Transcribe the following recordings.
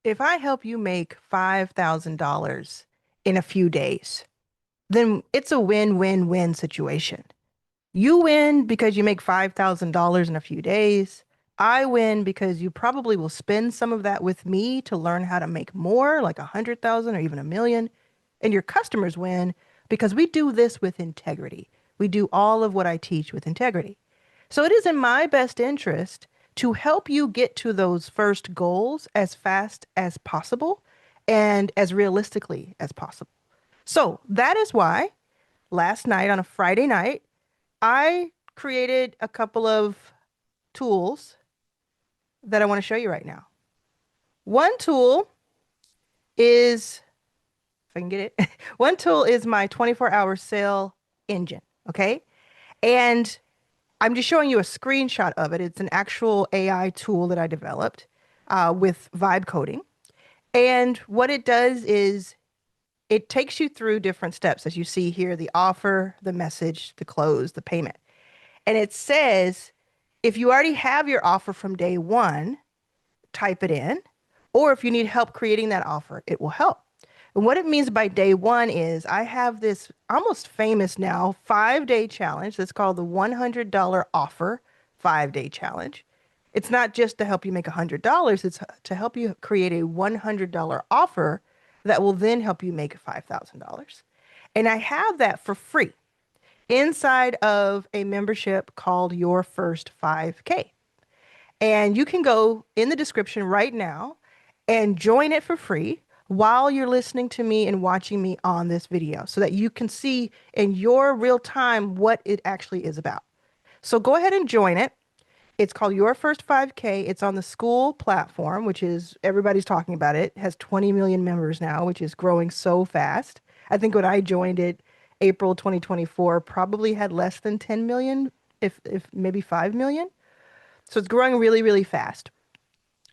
If I help you make $5,000 in a few days, then it's a win-win-win situation. You win because you make $5,000 in a few days. I win because you probably will spend some of that with me to learn how to make more, like 100,000 or even a million. And your customers win because we do this with integrity. We do all of what I teach with integrity. So it is in my best interest to help you get to those first goals as fast as possible and as realistically as possible. So that is why last night on a Friday night, I created a couple of tools that I want to show you right now. One tool is, if I can get it, one tool is my 24-hour sale engine. Okay. And I'm just showing you a screenshot of it. It's an actual AI tool that I developed with vibe coding. And what it does is it takes you through different steps, as you see here, the offer, the message, the close, the payment. And it says, if you already have your offer from day one, type it in. Or if you need help creating that offer, it will help. And what it means by day one is I have this almost famous now 5-day challenge that's called the $100 offer 5-day challenge. It's not just to help you make $100, it's to help you create a $100 offer that will then help you make $5,000. And I have that for free inside of a membership called Your First 5K. And you can go in the description right now and join it for free while you're listening to me and watching me on this video so that you can see in your real time what it actually is about. So go ahead and join it. It's called Your First 5K. It's on the school platform, which is everybody's talking about it. It has 20 million members now, which is growing so fast. I think when I joined it, April 2024, probably had less than 10 million, if maybe 5 million. So it's growing really, really fast.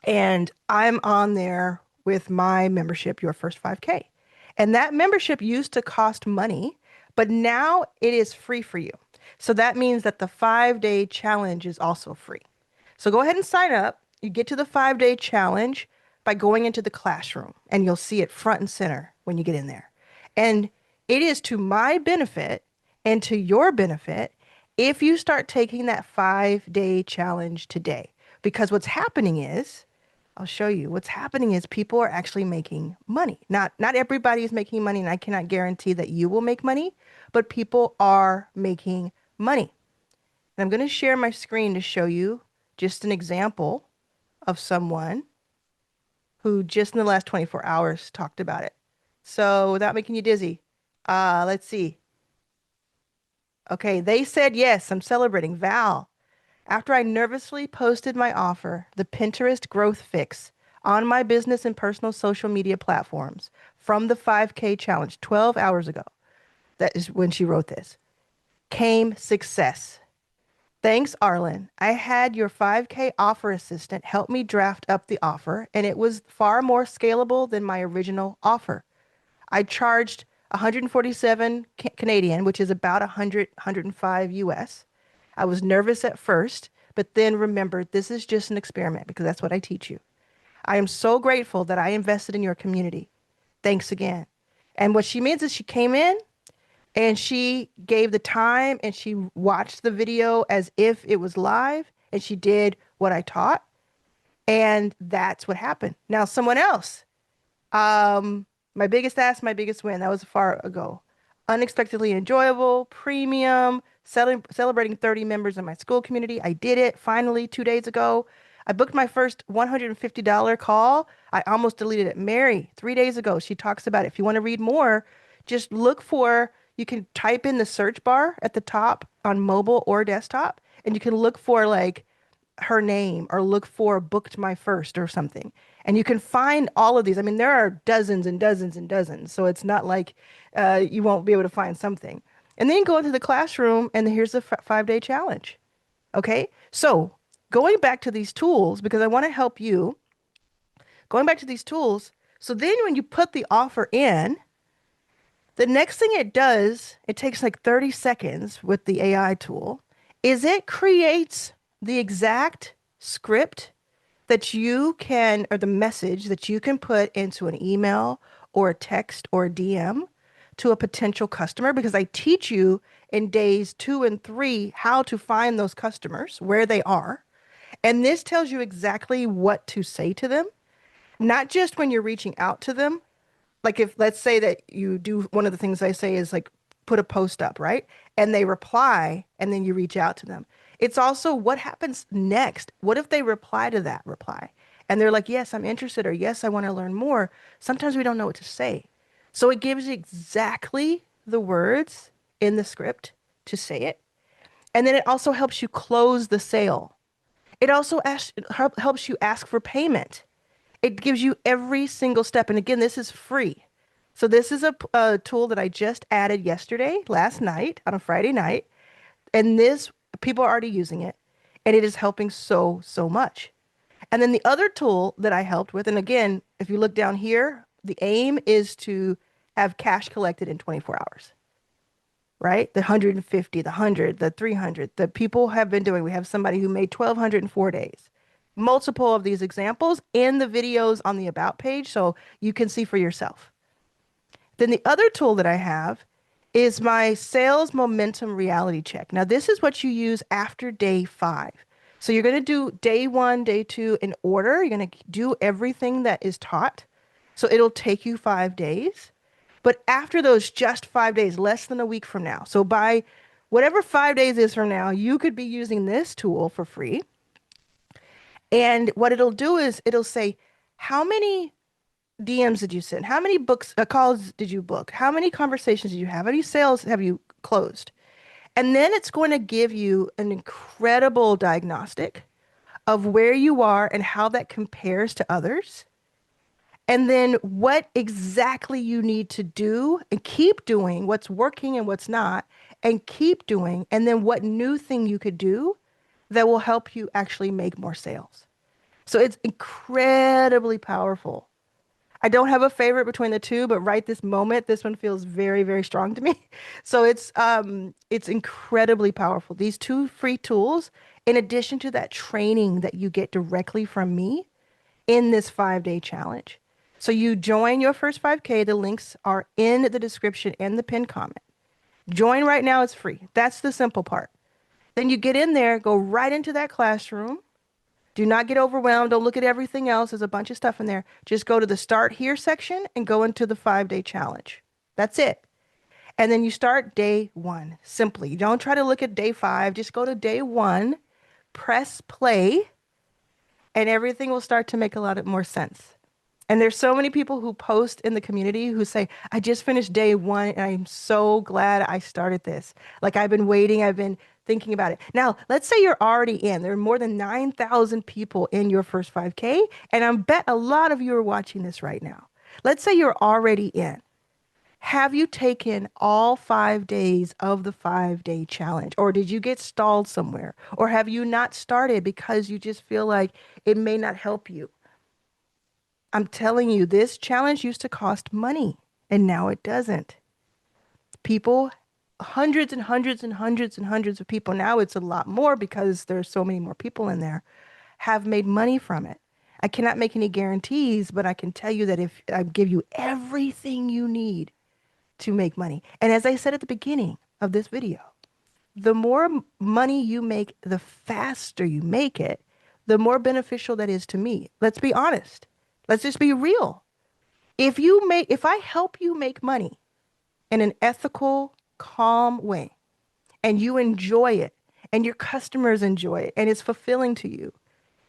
And I'm on there with my membership, Your First 5K. And that membership used to cost money, but now it is free for you. So that means that the 5-day challenge is also free. So go ahead and sign up. You get to the 5-day challenge by going into the classroom, and you'll see it front and center when you get in there. And it is to my benefit and to your benefit if you start taking that 5-day challenge today. Because what's happening is, I'll show you, what's happening is people are actually making money. Not everybody is making money, and I cannot guarantee that you will make money, but people are making money. And I'm going to share my screen to show you just an example of someone who just in the last 24 hours talked about it. So without making you dizzy, let's see. Okay, they said yes, I'm celebrating. Val, after I nervously posted my offer, the Pinterest growth fix, on my business and personal social media platforms from the 5K challenge 12 hours ago, that is when she wrote this, came success. Thanks, Arlan. I had your 5K offer assistant help me draft up the offer, and it was far more scalable than my original offer. I charged 147 Canadian, which is about 100, 105 US. I was nervous at first, but then remembered this is just an experiment because that's what I teach you. I am so grateful that I invested in your community. Thanks again. And what she means is she came in and she gave the time and she watched the video as if it was live and she did what I taught. And that's what happened. Now, someone else, my biggest ask, my biggest win, that was far ago. Unexpectedly enjoyable, premium, celebrating 30 members in my school community. I did it finally 2 days ago. I booked my first $150 call. I almost deleted it. Mary, 3 days ago, she talks about it. If you want to read more, just look for, you can type in the search bar at the top on mobile or desktop, and you can look for like her name or look for booked my first or something. And you can find all of these. I mean, there are dozens and dozens and dozens. So it's not like you won't be able to find something. And then you go into the classroom and here's the 5-day challenge. Okay. So going back to these tools, because I want to help you, going back to these tools. So then when you put the offer in, the next thing it does, it takes like 30 seconds with the AI tool, is it creates the exact script that you can, or the message that you can put into an email or a text or a DM to a potential customer, because I teach you in days 2 and 3 how to find those customers where they are. And this tells you exactly what to say to them, not just when you're reaching out to them, like if let's say that you do one of the things I say is like put a post up, right? And they reply and then you reach out to them. It's also what happens next. What if they reply to that reply? And they're like, "Yes, I'm interested," or "Yes, I want to learn more." Sometimes we don't know what to say. So it gives you exactly the words in the script to say it. And then it also helps you close the sale. It also helps you ask for payment. It gives you every single step. And again, this is free. So this is a tool that I just added yesterday, last night, on a Friday night. And this, people are already using it. And it is helping so, so much. And then the other tool that I helped with, and again, if you look down here, the aim is to have cash collected in 24 hours, right? The 150, the 100, the 300, the people have been doing. We have somebody who made 1,200 in 4 days. Multiple of these examples in the videos on the About page so you can see for yourself. Then the other tool that I have is my sales momentum reality check. Now, this is what you use after day 5. So you're going to do day 1, day 2 in order. You're going to do everything that is taught. So it'll take you 5 days. But after those just 5 days, less than a week from now. So by whatever 5 days is from now, you could be using this tool for free. And what it'll do is it'll say, how many DMs did you send? How many books, calls did you book? How many conversations did you have? How many sales have you closed? And then it's going to give you an incredible diagnostic of where you are and how that compares to others. And then what exactly you need to do and keep doing, what's working and what's not, and keep doing. And then what new thing you could do that will help you actually make more sales. So it's incredibly powerful. I don't have a favorite between the two, but right this moment, this one feels very, very strong to me. So it's incredibly powerful. These two free tools, in addition to that training that you get directly from me in this 5-day challenge. So you join your first 5K. The links are in the description and the pinned comment. Join right now. It's free. That's the simple part. Then you get in there, go right into that classroom. Do not get overwhelmed. Don't look at everything else. There's a bunch of stuff in there. Just go to the start here section and go into the 5-day challenge. That's it. And then you start day 1 simply. Don't try to look at day 5. Just go to day 1, press play, and everything will start to make a lot more sense. And there's so many people who post in the community who say, "I just finished day 1 and I'm so glad I started this. Like I've been waiting, I've been thinking about it." Now, let's say you're already in. There are more than 9,000 people in your first 5K, and I bet a lot of you are watching this right now. Let's say you're already in. Have you taken all 5 days of the 5-day challenge? Or did you get stalled somewhere? Or have you not started because you just feel like it may not help you? I'm telling you, this challenge used to cost money and now it doesn't. People, hundreds and hundreds and hundreds and hundreds of people, now it's a lot more because there's so many more people in there, have made money from it. I cannot make any guarantees, but I can tell you that if I give you everything you need to make money, and as I said at the beginning of this video, the more money you make, the faster you make it, the more beneficial that is to me. Let's be honest. Let's just be real. If I help you make money in an ethical, calm way, and you enjoy it, and your customers enjoy it, and it's fulfilling to you,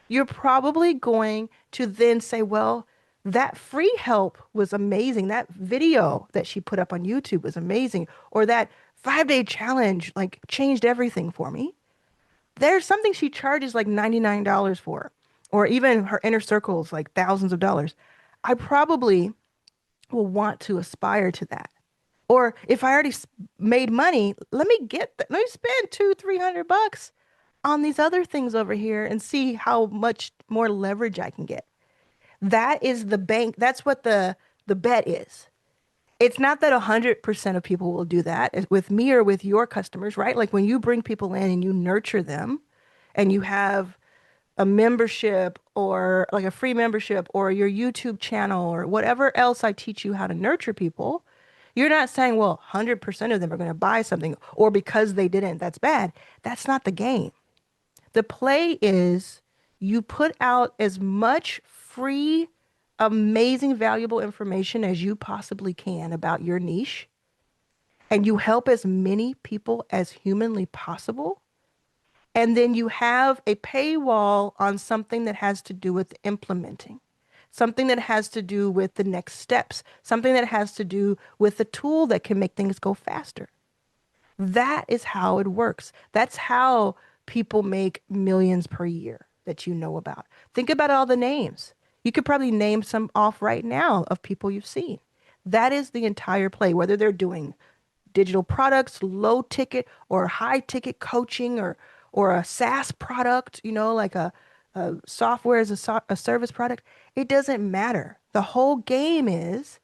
you're probably going to then say, well, that free help was amazing. That video that she put up on YouTube was amazing. Or that 5-day challenge like changed everything for me. There's something she charges like $99 for, or even her inner circles like thousands of dollars. I probably will want to aspire to that. Or if I already made money, let me spend 200-300 bucks on these other things over here and see how much more leverage I can get. That is the bank. That's what the bet is. It's not that 100% of people will do that with me or with your customers, right? Like when you bring people in and you nurture them and you have a membership or like a free membership or your YouTube channel or whatever else I teach you how to nurture people, you're not saying, well, 100% of them are going to buy something or because they didn't, that's bad. That's not the game. The play is you put out as much free, amazing, valuable information as you possibly can about your niche, and you help as many people as humanly possible. And then you have a paywall on something that has to do with implementing, something that has to do with the next steps, something that has to do with the tool that can make things go faster. That is how it works. That's how people make millions per year that you know about. Think about all the names. You could probably name some off right now of people you've seen. That is the entire play, whether they're doing digital products, low ticket or high ticket coaching or a SaaS product, like a software as a service product. It doesn't matter. The whole game is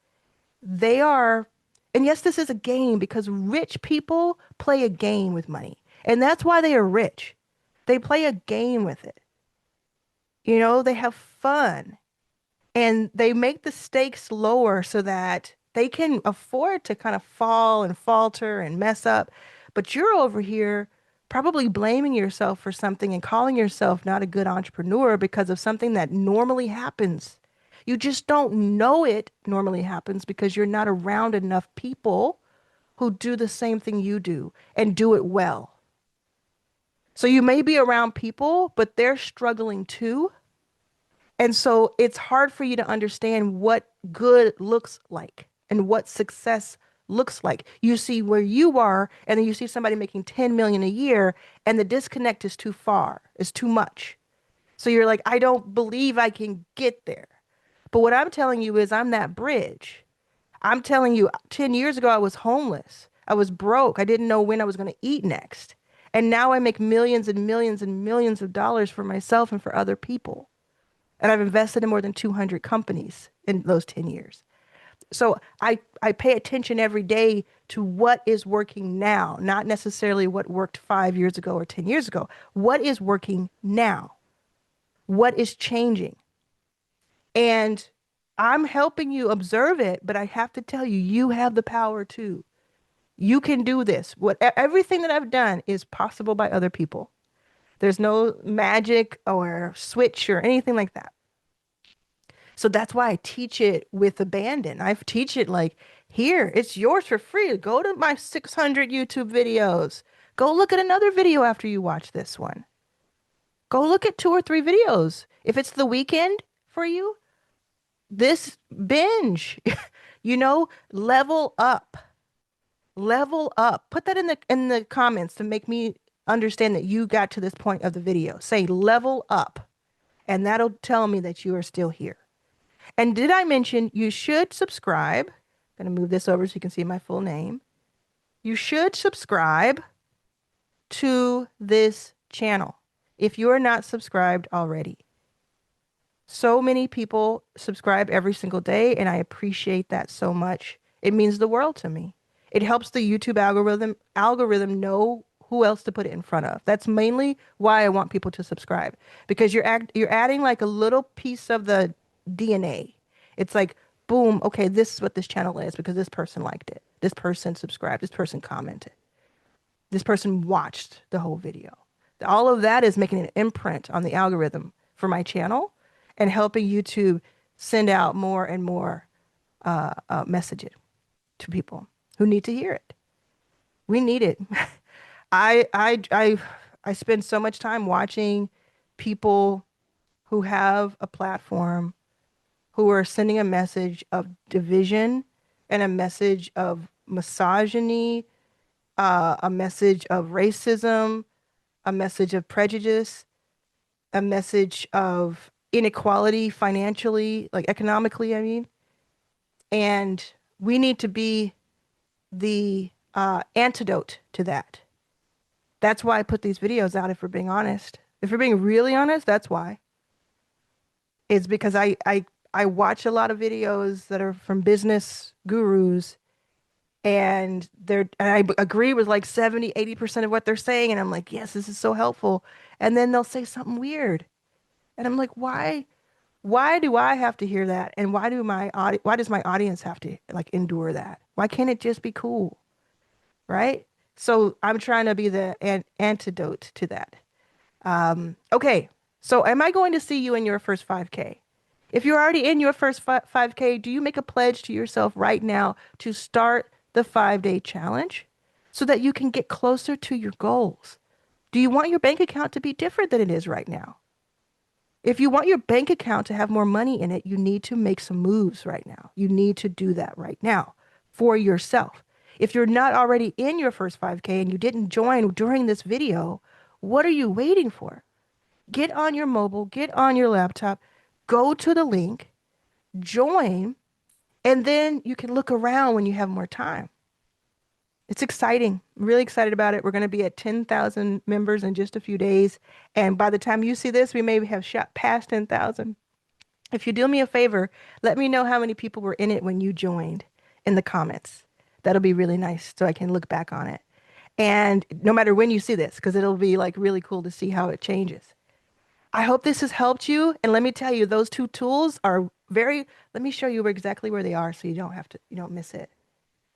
they are, and yes, this is a game because rich people play a game with money. And that's why they are rich. They play a game with it. They have fun and they make the stakes lower so that they can afford to kind of fall and falter and mess up. But you're over here probably blaming yourself for something and calling yourself not a good entrepreneur because of something that normally happens. You just don't know it normally happens because you're not around enough people who do the same thing you do and do it well. So you may be around people, but they're struggling too. And so it's hard for you to understand what good looks like and what success looks like. You see where you are, and then you see somebody making 10 million a year, and the disconnect is too far, is too much. So you're like, I don't believe I can get there. But what I'm telling you is I'm that bridge. I'm telling you, 10 years ago, I was homeless. I was broke. I didn't know when I was going to eat next. And now I make millions and millions and millions of dollars for myself and for other people. And I've invested in more than 200 companies in those 10 years. So I pay attention every day to what is working now, not necessarily what worked 5 years ago or 10 years ago. What is working now? What is changing? And I'm helping you observe it, but I have to tell you, you have the power too. You can do this. Everything that I've done is possible by other people. There's no magic or switch or anything like that. So that's why I teach it with abandon. I teach it like, here, it's yours for free. Go to my 600 YouTube videos. Go look at another video after you watch this one. Go look at 2 or 3 videos. If it's the weekend for you, this binge, level up. Level up. Put that in the comments to make me understand that you got to this point of the video. Say level up, and that'll tell me that you are still here. And did I mention you should subscribe? I'm going to move this over so you can see my full name. You should subscribe to this channel if you are not subscribed already. So many people subscribe every single day, and I appreciate that so much. It means the world to me. It helps the YouTube algorithm know who else to put it in front of. That's mainly why I want people to subscribe, because you're adding like a little piece of the DNA. It's like, boom, okay, this is what this channel is because this person liked it. This person subscribed. This person commented. This person watched the whole video. All of that is making an imprint on the algorithm for my channel and helping YouTube send out more and more messages to people who need to hear it. We need it. I spend so much time watching people who have a platform who are sending a message of division and a message of misogyny, a message of racism, a message of prejudice, a message of inequality financially, like economically, I mean. And we need to be the antidote to that. That's why I put these videos out, if we're being honest. If we're being really honest, that's why. It's because I watch a lot of videos that are from business gurus, and I agree with like 70, 80% of what they're saying. And I'm like, yes, this is so helpful. And then they'll say something weird. And I'm like, why do I have to hear that? And why does my audience have to like endure that? Why can't it just be cool? Right? So I'm trying to be the antidote to that. Okay. So am I going to see you in your first 5K? If you're already in your first 5K, do you make a pledge to yourself right now to start the 5 day challenge so that you can get closer to your goals? Do you want your bank account to be different than it is right now? If you want your bank account to have more money in it, you need to make some moves right now. You need to do that right now for yourself. If you're not already in your first 5K and you didn't join during this video, what are you waiting for? Get on your mobile, get on your laptop, go to the link, join, and then you can look around when you have more time. It's exciting. I'm really excited about it. We're going to be at 10,000 members in just a few days. And by the time you see this, we may have shot past 10,000. If you do me a favor, let me know how many people were in it when you joined in the comments. That'll be really nice so I can look back on it. And no matter when you see this, because it'll be like really cool to see how it changes. I hope this has helped you. And let me tell you, those two tools are let me show you exactly where they are so you don't miss it.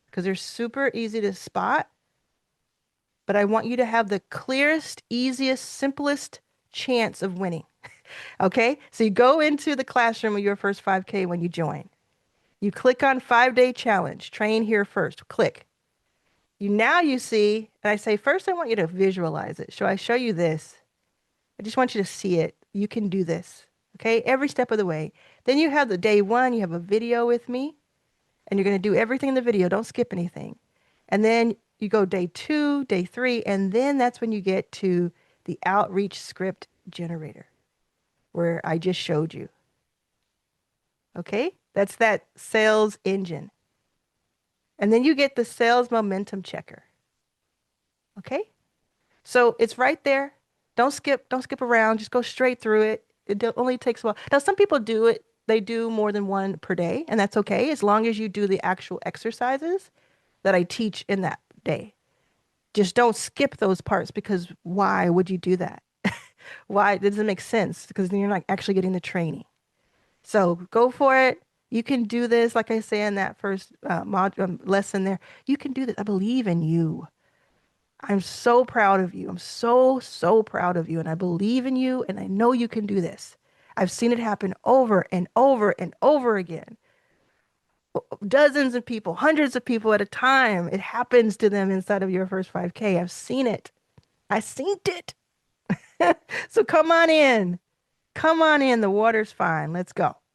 Because they're super easy to spot, but I want you to have the clearest, easiest, simplest chance of winning. Okay? So you go into the classroom with your first 5K when you join. You click on 5 day challenge, train here first, click. You see, and I say, first I want you to visualize it. So I show you this. I just want you to see it. You can do this. Okay? Every step of the way. Then you have the day one, you have a video with me, and you're going to do everything in the video. Don't skip anything. And then you go day two, day three, and then that's when you get to the outreach script generator where I just showed you. Okay? That's that sales engine. And then you get the sales momentum checker. Okay? So it's right there. Don't skip around. Just go straight through it. Only takes a while. Now, some people do it. They do more than one per day, and that's okay as long as you do the actual exercises that I teach in that day. Just don't skip those parts because why would you do that? Why? It doesn't make sense because then you're not actually getting the training. So go for it. You can do this, like I say in that first lesson there. You can do this. I believe in you. I'm so proud of you. I'm so, so proud of you. And I believe in you. And I know you can do this. I've seen it happen over and over and over again. Dozens of people, hundreds of people at a time. It happens to them inside of your first 5K. I've seen it. I seen it. So come on in. Come on in. The water's fine. Let's go.